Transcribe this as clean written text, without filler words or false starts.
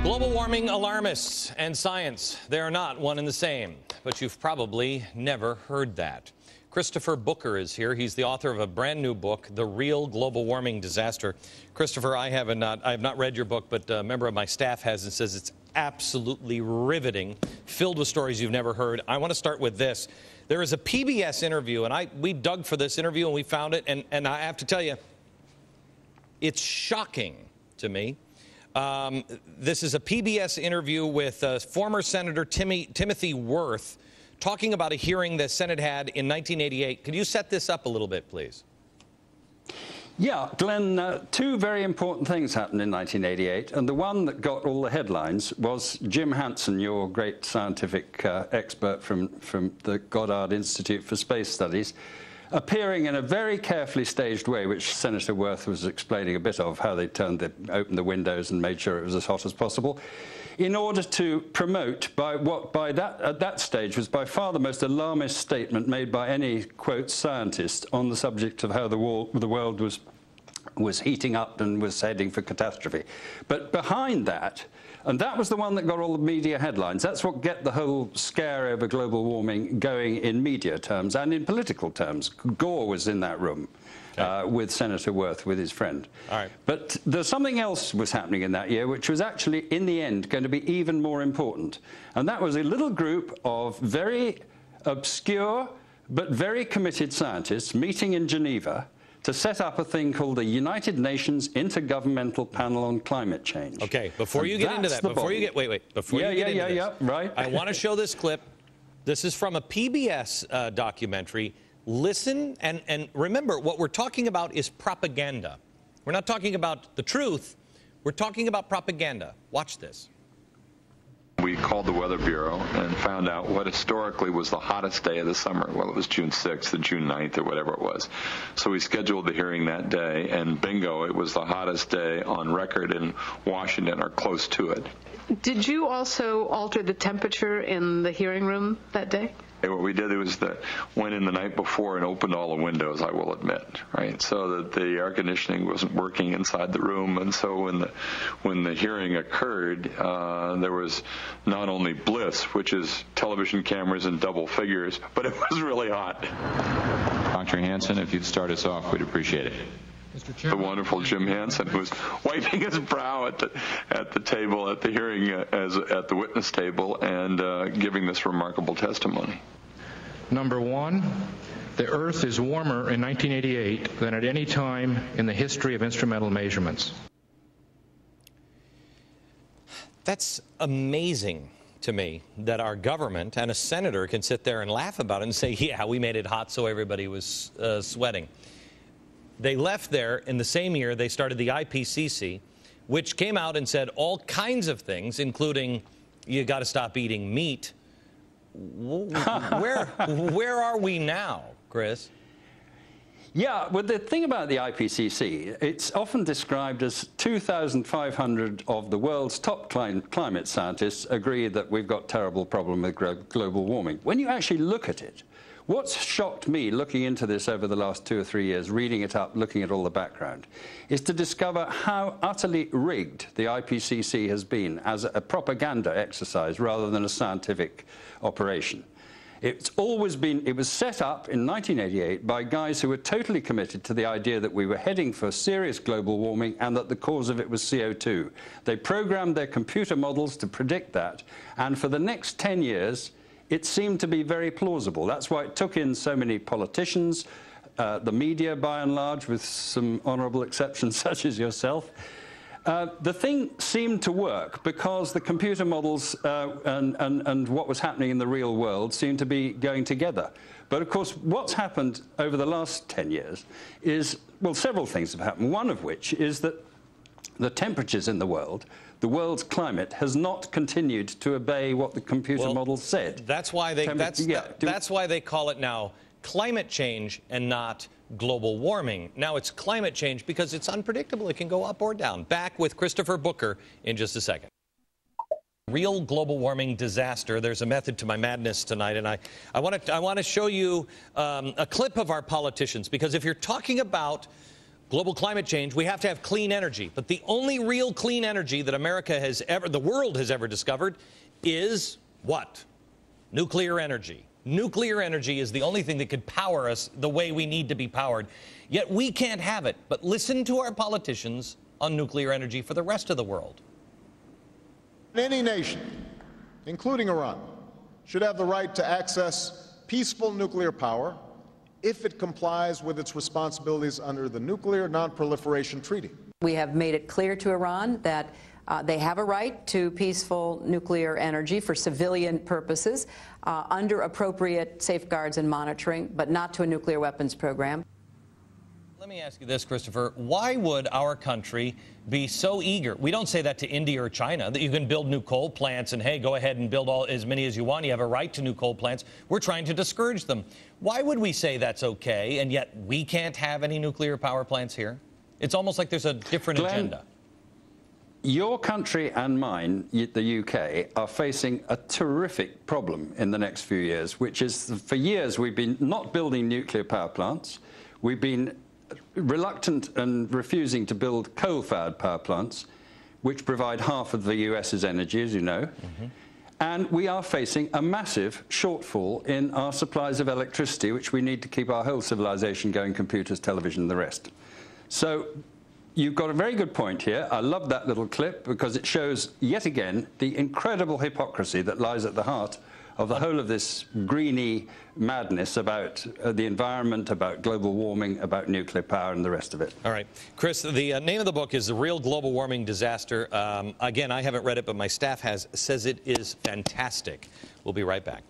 Global warming alarmists and science, they are not one and the same, but you've probably never heard that. Christopher Booker is here. He's the author of a brand new book, The Real Global Warming Disaster. Christopher, I have not read your book, but a member of my staff has and says it's absolutely riveting, filled with stories you've never heard. I want to start with this. There is a PBS interview, and we dug for this interview and we found it, and I have to tell you, it's shocking to me. This is a PBS interview with former Senator Timothy Worth talking about a hearing the Senate had in 1988. Could you set this up a little bit, please? Yeah, Glenn, two very important things happened in 1988, and the one that got all the headlines was Jim Hansen, your great scientific expert from the Goddard Institute for Space Studies, appearing in a very carefully staged way, which Senator Worth was explaining a bit of, how they opened the windows and made sure it was as hot as possible, in order to promote at that stage was by far the most alarmist statement made by any, quote, scientist on the subject of how the world was heating up and was heading for catastrophe. But behind that, and that was the one that got all the media headlines. That's what get the whole scare over global warming going in media terms and in political terms. Gore was in that room with Senator Worth, with his friend. All right. But there's something else was happening in that year, which was actually, in the end, going to be even more important. And that was a little group of very obscure but very committed scientists meeting in Geneva to set up a thing called the United Nations Intergovernmental Panel on Climate Change. Okay, before you get into that, before you get into this, right. I want to show this clip. This is from a PBS documentary. Listen and remember, what we're talking about is propaganda. We're not talking about the truth. We're talking about propaganda. Watch this. We called the Weather Bureau and found out what historically was the hottest day of the summer. Well, it was June 6th or June 9th or whatever it was. So we scheduled the hearing that day, and bingo, it was the hottest day on record in Washington or close to it. Did you also alter the temperature in the hearing room that day? What we did was went in the night before and opened all the windows, I will admit, right, so that the air conditioning wasn't working inside the room. And so when the hearing occurred, there was not only bliss, which is television cameras in double figures, but it was really hot. Dr. Hansen, if you'd start us off, we'd appreciate it. The wonderful Jim Hansen, who was wiping his brow at the table at the hearing at the witness table and giving this remarkable testimony. Number one, the Earth is warmer in 1988 than at any time in the history of instrumental measurements. That's amazing to me that our government and a senator can sit there and laugh about it and say, yeah, we made it hot so everybody was sweating. They left there in the same year they started the IPCC, which came out and said all kinds of things, including you got to stop eating meat. Where are we now, Chris? Yeah, well, the thing about the IPCC, it's often described as 2,500 of the world's top climate scientists agree that we've got a terrible problem with global warming. When you actually look at it, what's shocked me looking into this over the last 2 or 3 years, reading it up, looking at all the background, is to discover how utterly rigged the IPCC has been as a propaganda exercise rather than a scientific operation. It's always been, it was set up in 1988 by guys who were totally committed to the idea that we were heading for serious global warming and that the cause of it was CO2. They programmed their computer models to predict that, and for the next 10 years, it seemed to be very plausible. That's why it took in so many politicians, the media by and large, with some honorable exceptions such as yourself. The thing seemed to work because the computer models and what was happening in the real world seemed to be going together. But of course, what's happened over the last 10 years is, well, several things have happened, one of which is that the temperatures in the world's climate has not continued to obey what the computer models said. That's why that's why they call it now climate change and not global warming. Now it's climate change because it's unpredictable. It can go up or down. Back with Christopher Booker in just a second. Real global warming disaster. There's a method to my madness tonight, and I want to show you a clip of our politicians, because if you're talking about global climate change, we have to have clean energy. But the only real clean energy that America has ever, the world has ever discovered is what? Nuclear energy. Nuclear energy is the only thing that could power us the way we need to be powered. Yet we can't have it. But listen to our politicians on nuclear energy for the rest of the world. Any nation, including Iran, should have the right to access peaceful nuclear power if it complies with its responsibilities under the Nuclear Non-Proliferation Treaty. We have made it clear to Iran that they have a right to peaceful nuclear energy for civilian purposes under appropriate safeguards and monitoring, but not to a nuclear weapons program. Let me ask you this, Christopher. Why would our country be so eager? We don't say that to India or China, that you can build new coal plants and, hey, go ahead and build as many as you want. You have a right to new coal plants. We're trying to discourage them. Why would we say that's okay, and yet we can't have any nuclear power plants here? It's almost like there's a different agenda. Your country and mine, the UK, are facing a terrific problem in the next few years, which is for years we've been not building nuclear power plants. We've been reluctant and refusing to build coal-fired power plants, which provide half of the US's energy, as you know. And we are facing a massive shortfall in our supplies of electricity, which we need to keep our whole civilization going, computers, television, and the rest. So you've got a very good point here. I love that little clip because it shows, yet again, the incredible hypocrisy that lies at the heart of the whole of this greeny madness about the environment, about global warming, about nuclear power, and the rest of it. All right. Chris, the name of the book is The Real Global Warming Disaster. Again, I haven't read it, but my staff says it is fantastic. We'll be right back.